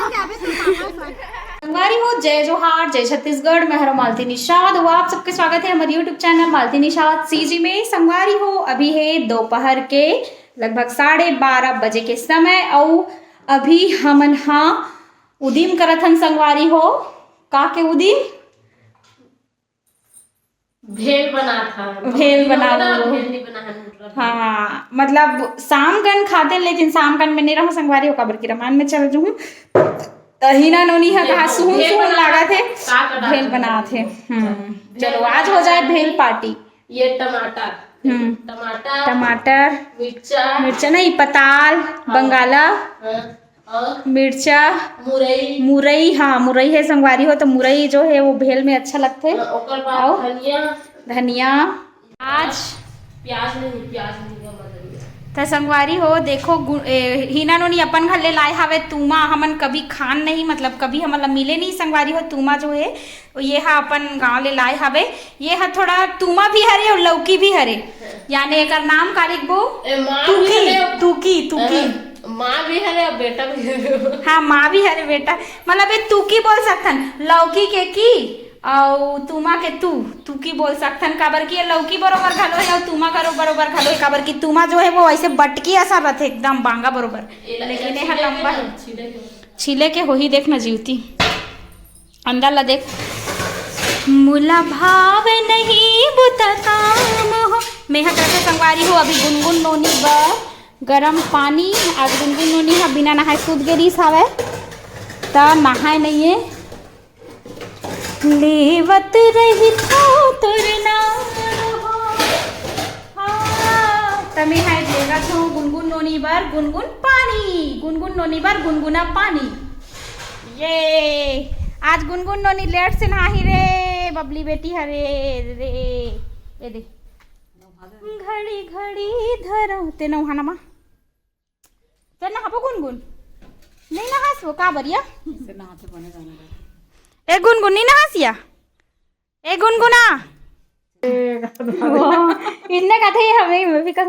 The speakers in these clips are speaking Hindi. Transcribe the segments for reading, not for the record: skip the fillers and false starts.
संगवारी हो, जय जोहार, जय छत्तीसगढ़। मैं हूं मालती निषाद और आप सबके स्वागत है हमारे यूट्यूब चैनल मालती निषाद सीजी में। संगवारी हो, अभी है दोपहर के लगभग 12:30 बजे के समय और अभी हमन हाँ उदिम करत हन। संगवारी हो का के उदिम भेल बना था, भेल बना भेल नहीं बना। हाँ मतलब शाम कन खाते लेकिन शाम कन में नहीं रहा संगवारी हो काबर की रामायण में चल जूँ तहीना नोनी है कहा सुन लगा थे भेल बना थे। चलो आज हो जाए भेल पार्टी। ये टमाटर टमाटर मिर्चा नहीं पताल बंगाला और मिर्चा मुरई। हाँ मुरई है संगवारी हो तो मुरई जो है वो भेल में अच्छा लगते है। और धनिया आज प्याज नहीं तो संगवारी हो देखो हिना नोनी अपन घर ले लाए हवे तूमा। हमन कभी खान नहीं मतलब कभी हमन मिले नहीं संगवारी हो। तूमा जो है ये हा अपन गांव ले लाए हवे। ये हा थोड़ा तूमा भी हरे और लौकी भी हरे यानी एक नाम कारिक बो तुकी माँ भी हरे और बेटा भी हरे। हाँ माँ भी हरे बेटा मतलब ये तुकी बोल सकथन। लौकी के की और तुमा के तुकी बोल सकथन काबर की लौकी बरोबर घलो है और तुमा करो बरोबर घलो है काबर की तुमा जो है वो ऐसे बटकी ऐसा रहते एकदम बांगा बरोबर लेकिन ये लंबा है। छिले के हो ही देख न जीवती अंदर ला देख मुला भाव नहीं बुता काम हो। मैं कहते संगवारी हो अभी गुनगुन नोनी ब गरम पानी आज गुनगुन नोनी हा बिना नहाए सूत गेरीस हवे ता नहाए नहीं है लेवत रही था तोर नाम तमे है देगा छो गुनगुन नोनी बार गुनगुन नोनी बार गुनगुना पानी। ये आज गुनगुन नोनी लेट से नहाही रे बबली बेटी हरे रे ये दे घड़ी घड़ी धरो ते नहाना मा ते नहाबो गुनगुन नहीं नहासो का बरिया से नहाते बने जाना ए गुनगुन नहीं नहासिया ए गुनगुना इतने का थे हमें भी का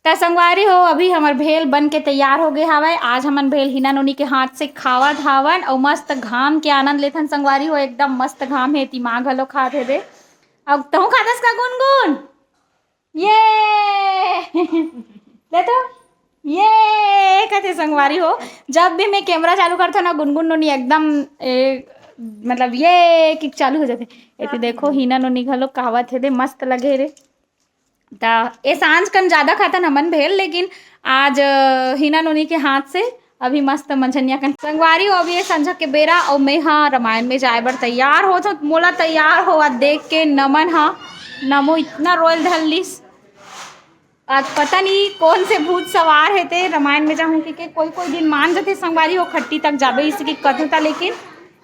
त संगवारी हो अभी हमार भेल बन के तैयार हो गए हवे। आज हमन भेल हिना नोनी के हाथ से खावत हावन और मस्त घाम के आनंद लेथन संगवारी हो। एकदम मस्त घाम है ती माँ घलो खात है दे अब तहु खादस का गुनगुन ये ले तो ये कहते संगवारी हो। जब भी मैं कैमरा चालू करता ना गुनगुन नोनी एकदम मतलब ये किक चालू हो जाते ऐसे देखो हिना नोनी घलो कहावत है दे मस्त लगे रे ता ए सांझ कन ज्यादा खाता नमन भेल लेकिन आज हिना नोनी के हाथ से अभी मस्त मंझनिया कन संगवारी हो। अभी ये संझा के बेरा और मैं हाँ रामायण में जाए बर तैयार हो तो मोला तैयार हो देख के नमन हाँ नमो इतना रोयल धलिस आज पता नहीं कौन से भूत सवार है ते रामायण में जाऊँ कि कोई दिन मान जाते संगवारी हो खट्टी तक जाबे इसकी कथता लेकिन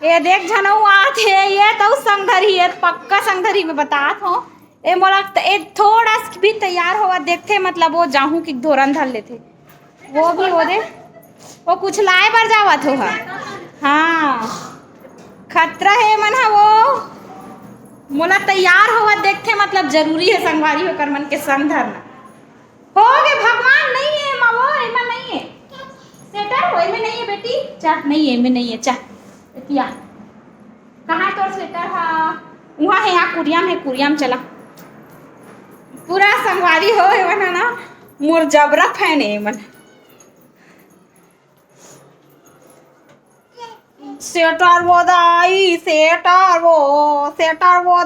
ये देख झनऊ आते ये तो संगधरी है पक्का संगधरी में बात हो ए मोला थोड़ा भी तैयार हुआ देखते मतलब वो जाहूँ कि धोरन धर लेते वो भी हो दे वो कुछ लाए बर जावत हो। हाँ खतरा है मन हा वो मोला तैयार हुआ देखते मतलब जरूरी है संगवारी हो कर मन के संग धरना हो गए भगवान नहीं है माँ वो इमा नहीं है स्वेटर वो में नहीं है बेटी चाह नहीं है में नहीं है चाह क्या कहाँ तोर स्वेटर हाँ वहाँ है यहाँ कुरियाम चला पूरा संगवारी हो मन ना मोर जबरा फैन है मन सेटर वो दाई सेटर वो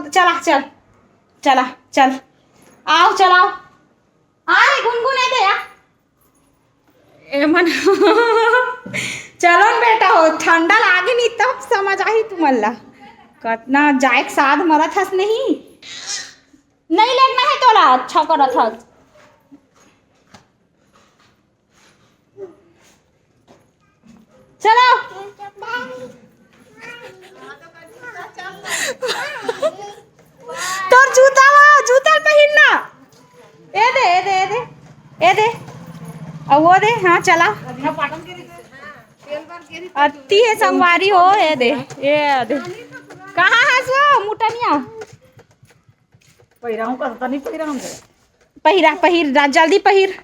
चल आओ चलाओ आए गुनगुन है दे या ए मन चलो न बेटा हो ठंडा लागे नहीं तब समझ आई तुम्हारा कितना जाए साध मरत हस नहीं लगना है तोला अच्छा करत हस चलो तोर जूता पहनना ए दे और वो दे हाँ चला अति है संगवारी हो ये दे कहाँ है सो मुटनिया पहिरा जल्दी पहिर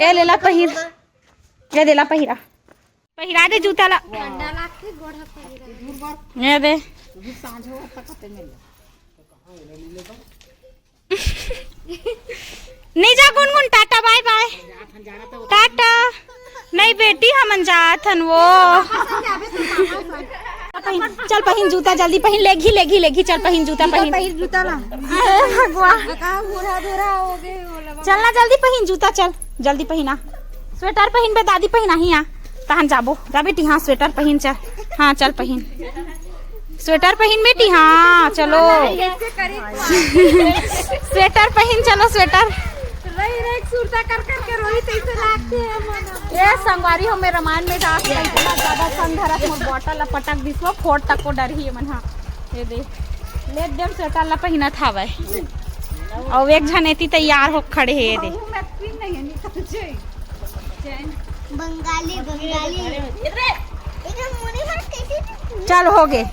ए लेला पहिर ये देला पहिरा पहिरा दे जूता ला ये दे नहीं जा Gungun tata bye bye tata नहीं बेटी हमन जात हन वो चल पहिन जूता जल्दी पहिन लेगी लेगी लेगी चल पहिन जूता पहिन जूता ला भगवान चल ना जल्दी पहिन जूता चल जल्दी पहिना स्वेटर पहिन बे दादी पहिना ही यहाँ तहन जाबो जा बेटी हाँ स्वेटर पहिन चल हाँ चल पहिन स्वेटर पहिन बेटी हाँ चलो स्वेटर पहिन चलो स्वेटर ये संगवारी हो मेरे रामायण में जाके इतना ज्यादा संघर्ष मोर बॉटल ला पटक दिसो फोट तक को डर ही मन हाँ ये दे ले देम स्वेटर ला पहिना था भाई और एक जन एती तैयार हो खड़े है ये दे बंगाली बंगाली चल हो गए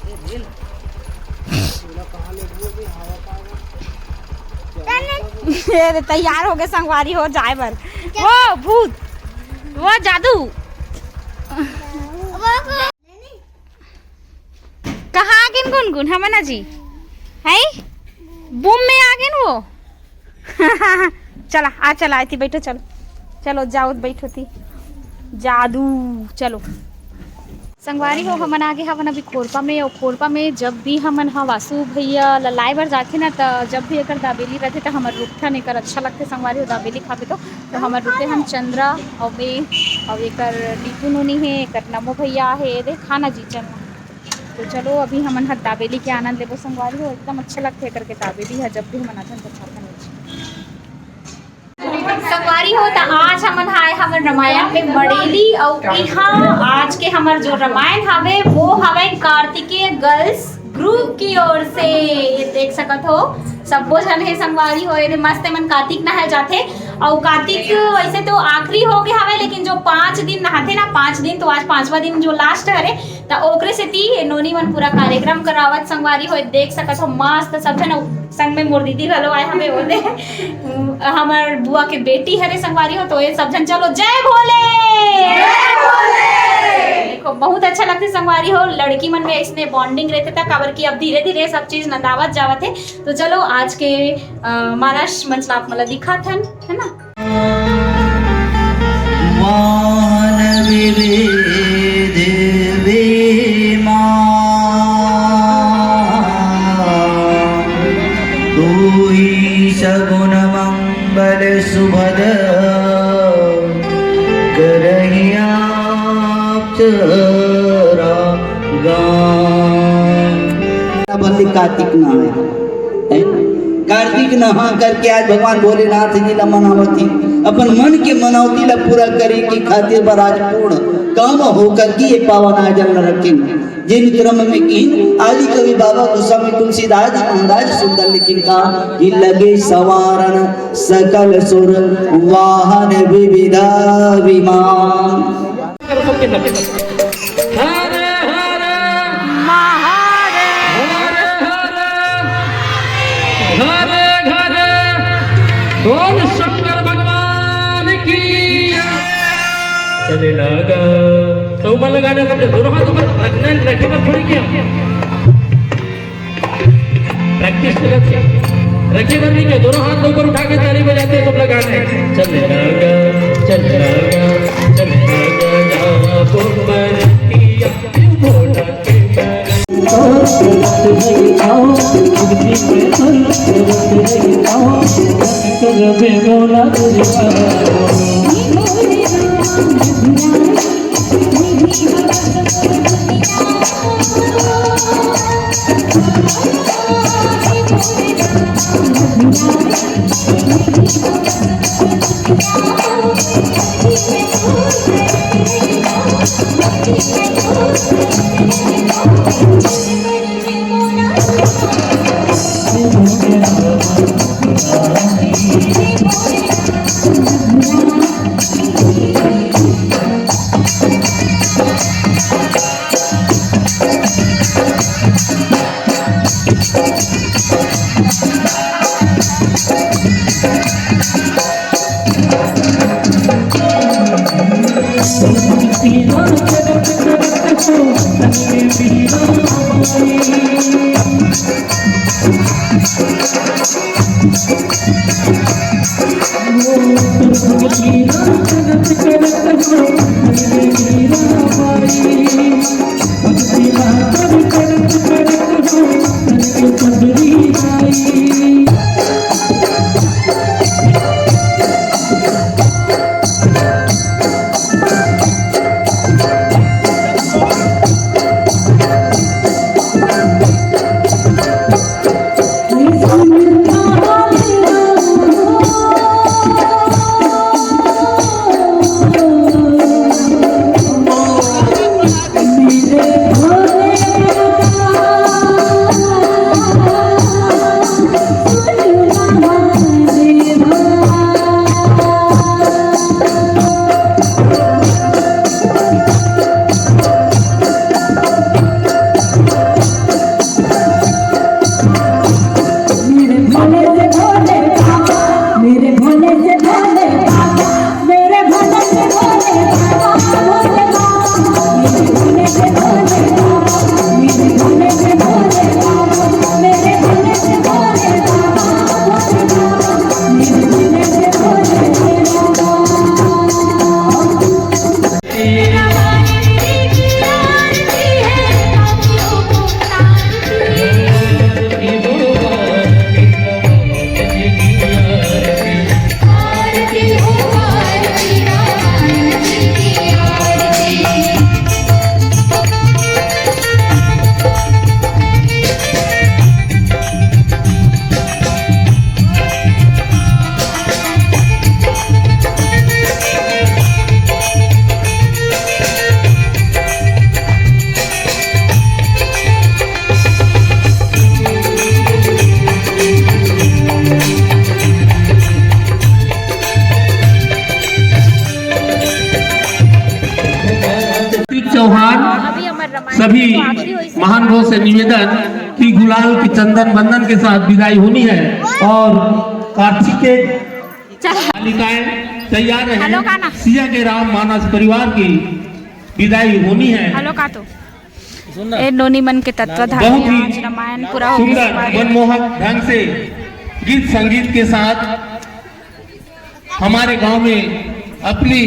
तैयार हो गए संगवारी हो जाए बर वो भूत वो जादू कहाँ आ गए गुनगुन हमना जी है बूम में आ गए वो चला आ चला आई थी बैठो चलो चलो जाओ बैठो थी जादू चलो संगवारी हो हमन आगे हवन अभी खोरपा में और खोरपा में जब भी हमन हा वासु भैया ललाए बर जाके ना तो जब भी अगर दाबेली रहते तो हमार रुकठा नहीं कर अच्छा लगते संगवारी हो दाबेली खाते तो हमार रुके हम चंद्रा और बे और एक टीटू नूनी है एक नमो भैया है दे खाना जी चलना तो चलो अभी हमन हा दाबेली के आनंद लेबो संगवारी हो एकदम अच्छा लगते करके दाबेली है जब भी हम आते तो अच्छा संगवारी हो तो आज हमन आए हमन रामायण में बड़ेली और यहाँ आज के हमार जो रामायण हवे वो हवे कार्तिकेय गर्ल्स ग्रुप की ओर से ये देख सकत हो सबो जन है संगवारी हो ये मस्त मन कार्तिक नहाए जाते और कार्तिक वैसे तो आखिरी हो गए हवे लेकिन जो 5 दिन नहाते ना 5 दिन तो आज 5वां दिन जो लास्ट हरे तो ओकरे से ती नोनी मन पूरा कार्यक्रम करावत संगवारी हो देख सकत हो मस्त सब जन संग में मोर दीदी घलो आए हमें बोले हमार बुआ के बेटी हरे संगवारी हो तो ये सब जन चलो जय भोले देखो बहुत अच्छा लगते संगवारी हो लड़की मन में इसने बॉन्डिंग रहते था काबर की अब धीरे धीरे सब चीज नंदावत जावत है तो चलो आज के महाराष्ट्र मंचला आप मला दिखा थन है ना सगुण मंगल सुभद करहिया कार्तिक नहा कार्तिक नहा करके आज भगवान भोलेनाथ जी ला मनावती अपन मन के मनौती ला पूरा करे की खातिर बराज पूर्ण काम होकर के ये पावन आयोजन रखें जिन क्रम में की आदि कवि बाबा गोस्वामी तुलसीदास महाराज सुंदर लिखिन का कि लगे सवारन सकल सुर वाहन विविधा विमान बोल शंकर भगवान की चले लगा तो मन लगाने का दोनों हाथ ऊपर रखना रखे पर थोड़ी क्या प्रैक्टिस करते रखे पर नहीं क्या दोनों हाथ ऊपर उठा के ताली बजाते हैं सब लगाने चले लगा जा पुंबर किया बोला चौहान अभी हमारे रामायण सभी तो आखिरी हुई से- महान लोगों से निवेदन कि गुलाल की चंदन बंदन के साथ विदाई होनी है और कार्तिकेय चल बालिकाएं तैयार हेलो रहे। गाना। सिया के राम मानस परिवार की विदाई होनी है। हेलो का तो ए नोनी मन के तत्वधारी बहुत ही आज रामायण पूरा हो गया सुंदर मनमोहक ढंग से गीत संगीत के साथ हमारे गांव में अपनी